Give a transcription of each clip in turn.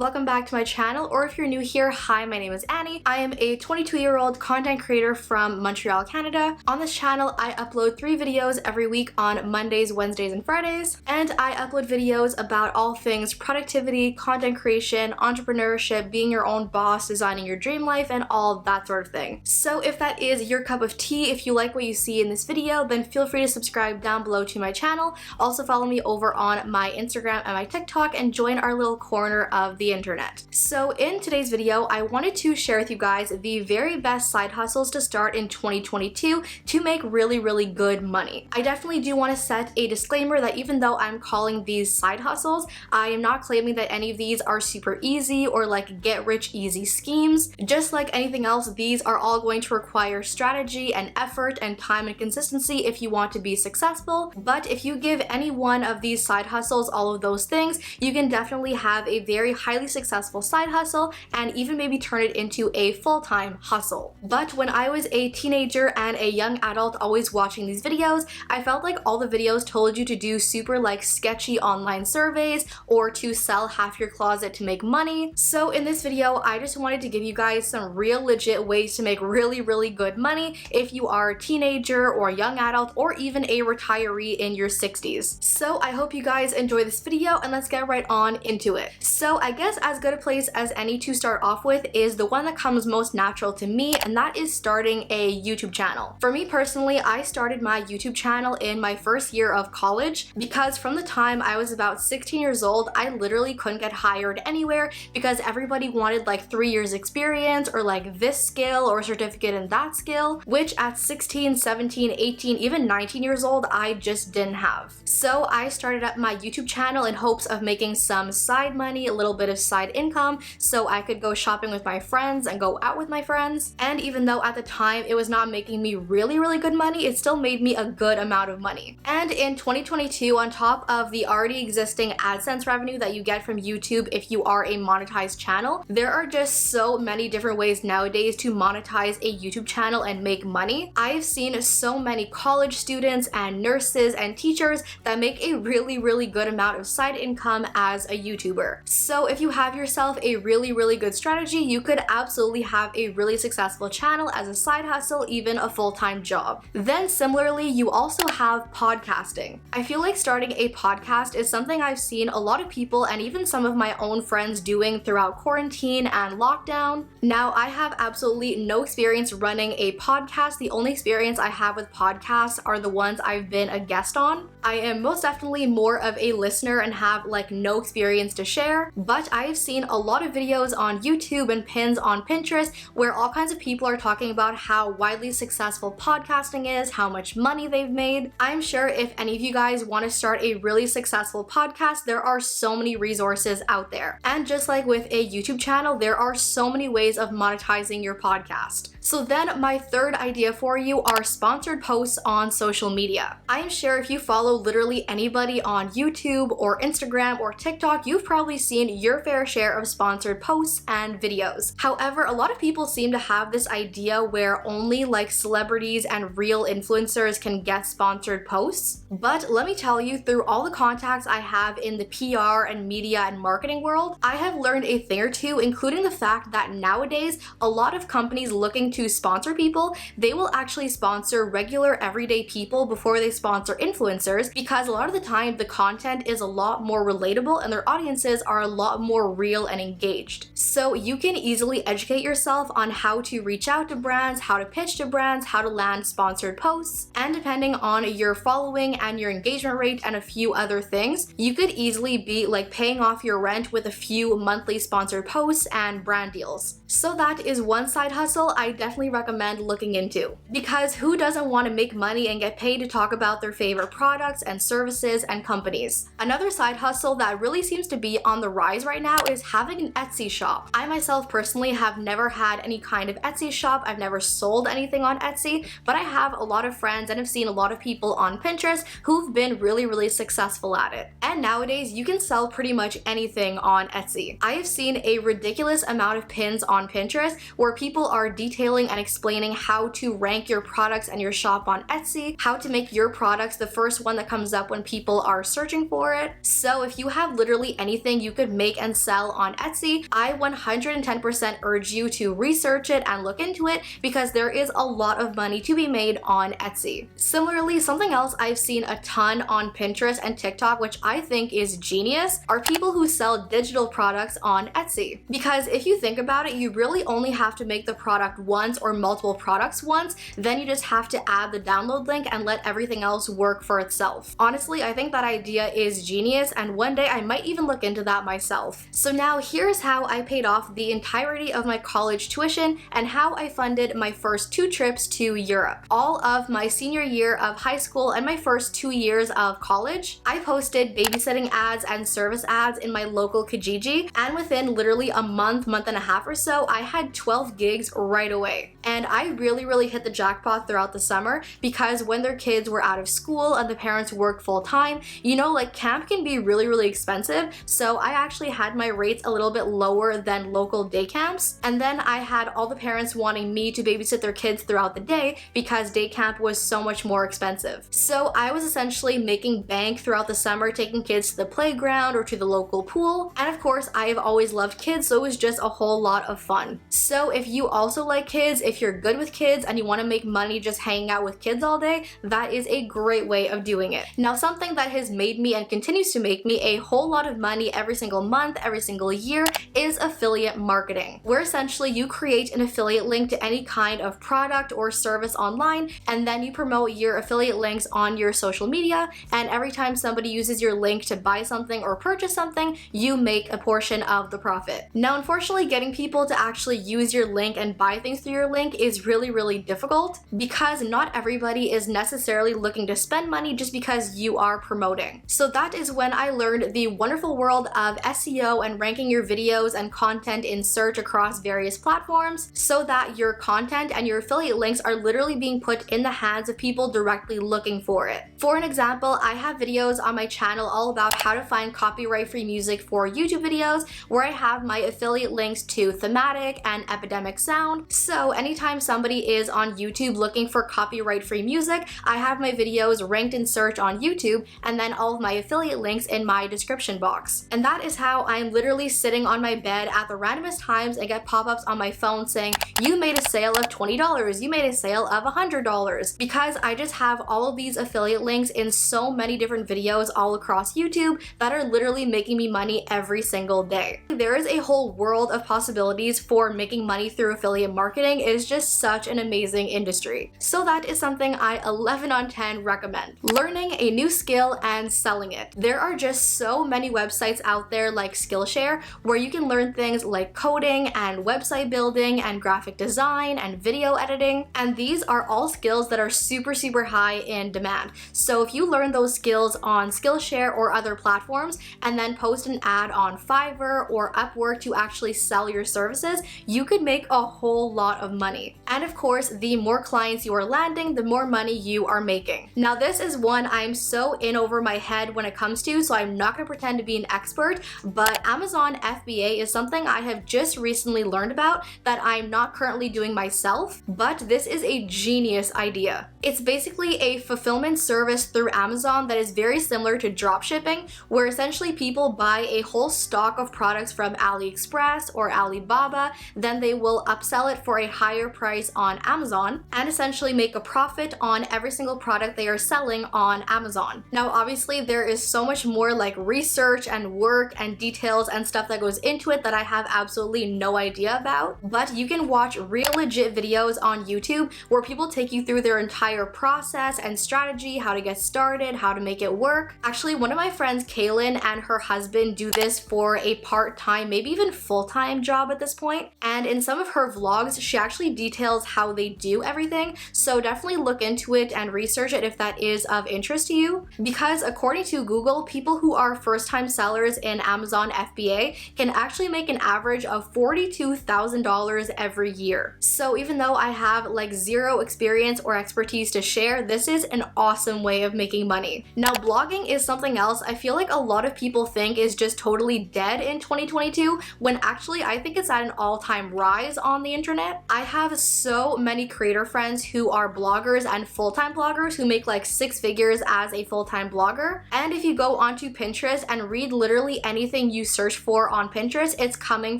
welcome back to my channel, or if you're new here, hi, my name is Annie. I am a 22-year-old content creator from Montreal, Canada. On this channel, I upload 3 videos every week on Mondays, Wednesdays, and Fridays, and I upload videos about all things productivity, content creation, entrepreneurship, being your own boss, designing your dream life, and all that sort of thing. So if that is your cup of tea, if you like what you see in this video, then feel free to subscribe down below to my channel. Also follow me over on my Instagram and my TikTok and join our little corner of the internet. So in today's video, I wanted to share with you guys the very best side hustles to start in 2022 to make really good money. I definitely do want to set a disclaimer that even though I'm calling these side hustles, I am not claiming that any of these are super easy or like get rich easy schemes. Just like anything else, these are all going to require strategy and effort and time and consistency if you want to be successful. But if you give any one of these side hustles all of those things, you can definitely have a very highly successful side hustle and even maybe turn it into a full-time hustle. But when I was a teenager and a young adult always watching these videos, I felt like all the videos told you to do super like sketchy online surveys or to sell half your closet to make money. So in this video, I just wanted to give you guys some real legit ways to make really good money if you are a teenager or a young adult or even a retiree in your 60s. So I hope you guys enjoy this video and let's get right on into it. So I guess as good a place as any to start off with is the one that comes most natural to me, and that is starting a YouTube channel. For me personally, I started my YouTube channel in my first year of college because from the time I was about 16 years old, I literally couldn't get hired anywhere because everybody wanted like 3 years experience or like this skill or certificate in that skill, which at 16, 17, 18, even 19 years old, I just didn't have. So I started up my YouTube channel in hopes of making some side money, a little bit of side income, so I could go shopping with my friends and go out with my friends. And even though at the time it was not making me really good money, it still made me a good amount of money. And in 2022, on top of the already existing AdSense revenue that you get from YouTube if you are a monetized channel, there are just so many different ways nowadays to monetize a YouTube channel and make money. I've seen so many college students and nurses and teachers that make a really good amount of side income as a YouTuber. So if you have yourself a really good strategy, you could absolutely have a really successful channel as a side hustle, even a full-time job. Then similarly, you also have podcasting. I feel like starting a podcast is something I've seen a lot of people and even some of my own friends doing throughout quarantine and lockdown. Now, I have absolutely no experience running a podcast. The only experience I have with podcasts are the ones I've been a guest on. I am most definitely more of a listener and have like no experience to share, but I've seen a lot of videos on YouTube and pins on Pinterest where all kinds of people are talking about how widely successful podcasting is, how much money they've made. I'm sure if any of you guys want to start a really successful podcast, there are so many resources out there. And just like with a YouTube channel, there are so many ways of monetizing your podcast. So then my third idea for you are sponsored posts on social media. I am sure if you follow literally anybody on YouTube or Instagram or TikTok, you've probably seen your fair share of sponsored posts and videos. However, a lot of people seem to have this idea where only like celebrities and real influencers can get sponsored posts. But let me tell you, through all the contacts I have in the PR and media and marketing world, I have learned a thing or two, including the fact that nowadays a lot of companies looking to sponsor people, they will actually sponsor regular everyday people before they sponsor influencers, because a lot of the time the content is a lot more relatable and their audiences are a lot more real and engaged. So you can easily educate yourself on how to reach out to brands, how to pitch to brands, how to land sponsored posts, and depending on your following and your engagement rate and a few other things, you could easily be like paying off your rent with a few monthly sponsored posts and brand deals. So that is one side hustle I definitely recommend looking into, because who doesn't want to make money and get paid to talk about their favorite products and services and companies? Another side hustle that really seems to be on the rise right now is having an Etsy shop. I myself personally have never had any kind of Etsy shop. I've never sold anything on Etsy, but I have a lot of friends and have seen a lot of people on Pinterest who've been really successful at it. And nowadays you can sell pretty much anything on Etsy. I have seen a ridiculous amount of pins on Pinterest where people are detailing detailing and explaining how to rank your products and your shop on Etsy, how to make your products the first one that comes up when people are searching for it. So if you have literally anything you could make and sell on Etsy, I 110% urge you to research it and look into it because there is a lot of money to be made on Etsy. Similarly, something else I've seen a ton on Pinterest and TikTok, which I think is genius, are people who sell digital products on Etsy. Because if you think about it, you really only have to make the product once or multiple products once, then you just have to add the download link and let everything else work for itself. Honestly, I think that idea is genius, and one day I might even look into that myself. So now here's how I paid off the entirety of my college tuition and how I funded my first 2 trips to Europe. All of my senior year of high school and my first 2 years of college, I posted babysitting ads and service ads in my local Kijiji, and within literally a month and a half or so, I had 12 gigs right away. And I really hit the jackpot throughout the summer because when their kids were out of school and the parents worked full time, you know, like camp can be really expensive, so I actually had my rates a little bit lower than local day camps. And then I had all the parents wanting me to babysit their kids throughout the day because day camp was so much more expensive. So I was essentially making bank throughout the summer, taking kids to the playground or to the local pool. And of course, I have always loved kids, so it was just a whole lot of fun. So if you also like kids, if you're good with kids and you want to make money just hanging out with kids all day, that is a great way of doing it. Now, something that has made me and continues to make me a whole lot of money every single month, every single year is affiliate marketing, where essentially you create an affiliate link to any kind of product or service online, and then you promote your affiliate links on your social media, and every time somebody uses your link to buy something or purchase something, you make a portion of the profit. Now, unfortunately, getting people to actually use your link and buy things through your link is really difficult because not everybody is necessarily looking to spend money just because you are promoting. So that is when I learned the wonderful world of SEO and ranking your videos and content in search across various platforms so that your content and your affiliate links are literally being put in the hands of people directly looking for it. For an example, I have videos on my channel all about how to find copyright-free music for YouTube videos, where I have my affiliate links to Thematic and Epidemic Sound. So anytime somebody is on YouTube looking for copyright-free music, I have my videos ranked in search on YouTube and then all of my affiliate links in my description box. And that is how I'm literally sitting on my bed at the randomest times and get pop-ups on my phone saying, you made a sale of $20, you made a sale of $100, because I just have all of these affiliate links in so many different videos all across YouTube that are literally making me money every single day. There is a whole world of possibilities for making money through affiliate marketing. It is just such an amazing industry. So that is something I 11 on 10 recommend. Learning a new skill and selling it. There are just so many websites out there like Skillshare where you can learn things like coding and website building and graphic design and video editing, and these are all skills that are super high in demand. So if you learn those skills on Skillshare or other platforms and then post an ad on Fiverr or Upwork to actually sell your services, you could make a whole lot of money. And of course, the more clients you are landing, the more money you are making. Now, this is one I'm so in over my head when it comes to, so I'm not going to pretend to be an expert, but Amazon FBA is something I have just recently learned about that I'm not currently doing myself, but this is a genius idea. It's basically a fulfillment service through Amazon that is very similar to dropshipping, where essentially people buy a whole stock of products from AliExpress or Alibaba, then they will upsell it for a higher price on Amazon and essentially make a profit on every single product they are selling on Amazon. Now, obviously, there is so much more like research and work and details and stuff that goes into it that I have absolutely no idea about, but you can watch real legit videos on YouTube where people take you through their entire process and strategy, how to get started, how to make it work. Actually, one of my friends, Kaylin, and her husband do this for a part-time, maybe even full-time job at this point, and in some of her vlogs, she actually details how they do everything, so definitely look into it and research it if that is of interest to you, because according to Google, people who are first-time sellers in Amazon FBA can actually make an average of $42,000 every year. So even though I have like zero experience or expertise to share, this is an awesome way of making money. Now, blogging is something else I feel like a lot of people think is just totally dead in 2022, when actually I think it's at an all-time rise on the internet. I have so many creator friends who are bloggers and full-time bloggers who make like 6 figures as a full-time blogger. And if you go onto Pinterest and read literally anything you search for on Pinterest, it's coming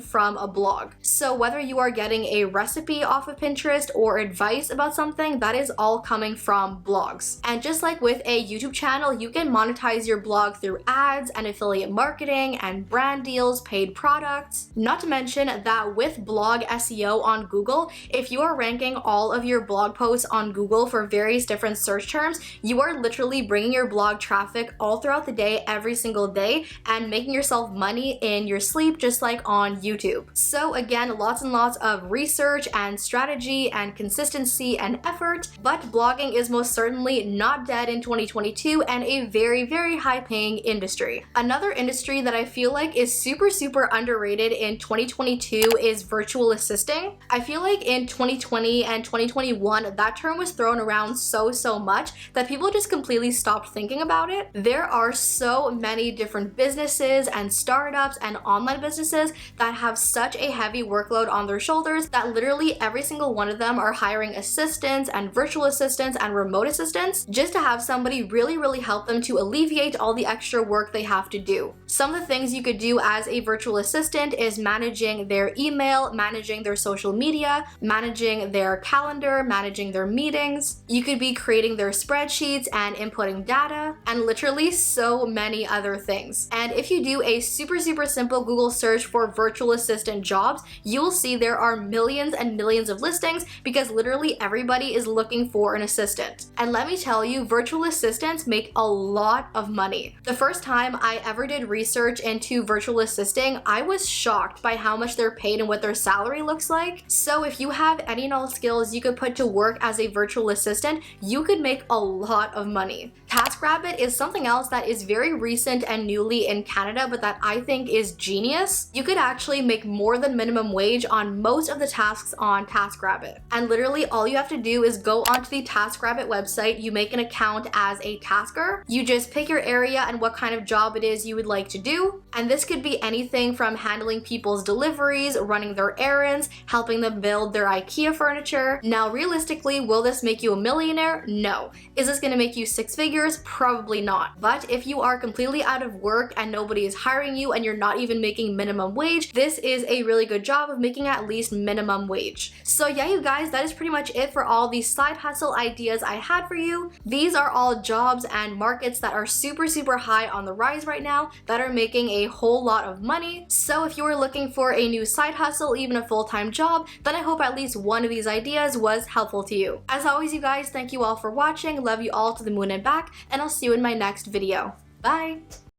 from a blog. So whether you are getting a recipe off of Pinterest or advice about something, that is all coming from blogs. And just like with a YouTube channel, you can monetize your blog through ads and affiliate marketing and brand deals, paid products. Not to mention that with blog SEO on Google, if you are ranking all of your blog posts on Google for various different search terms, you are literally bringing your blog traffic all throughout the day, every single day, and making yourself money in your sleep, just like on YouTube. So again, lots and lots of research and strategy and consistency and effort, but blogging is most certainly not dead in 2022 and a very, very high paying industry. Another industry that I feel like is super underrated in 2022 is virtual assisting. I feel like in 2020 and 2021, that term was thrown around so much that people just completely stopped thinking about it. There are so many different businesses and startups and online businesses that have such a heavy workload on their shoulders that literally every single one of them are hiring assistants and virtual assistants and remote assistants just to have somebody really help them to alleviate all the extra work they have to do. Some of the things you could do as a virtual assistant is managing their email, managing their social media, managing their calendar, managing their meetings. You could be creating their spreadsheets and inputting data, and literally so many other things. And if you do a super simple Google search for virtual assistant jobs, you'll see there are millions and millions of listings because literally everybody is looking for an assistant. And let me tell you, virtual assistants make a lot of money. The first time I ever did research into virtual assisting, I was shocked by how much they're paid and what their salary looks like. So if you have any and all skills you could put to work as a virtual assistant, you could make a lot of money. TaskRabbit is something else that is very recent and newly in Canada, but that I think is genius. You could actually make more than minimum wage on most of the tasks on TaskRabbit. And literally all you have to do is go onto the TaskRabbit website, you make an account as a tasker, you just pick your area and what kind of job it is you would like to do. And this could be anything from handling people's deliveries, running their errands, helping them build their IKEA furniture. Now, realistically, will this make you a millionaire? No. Is this gonna make you 6 figures? Probably not. But if you are completely out of work and nobody is hiring you and you're not even making minimum wage, this is a really good job of making at least minimum wage. So yeah, you guys, that is pretty much it for all these side hustle ideas I had for you. These are all jobs and markets that are super high on the rise right now that are making a whole lot of money. So if you are looking for a new side hustle, even a full-time job, then I hope at least one of these ideas was helpful to you. As always, you guys, thank you all for watching. Love you all to the moon and back, and I'll see you in my next video. Bye!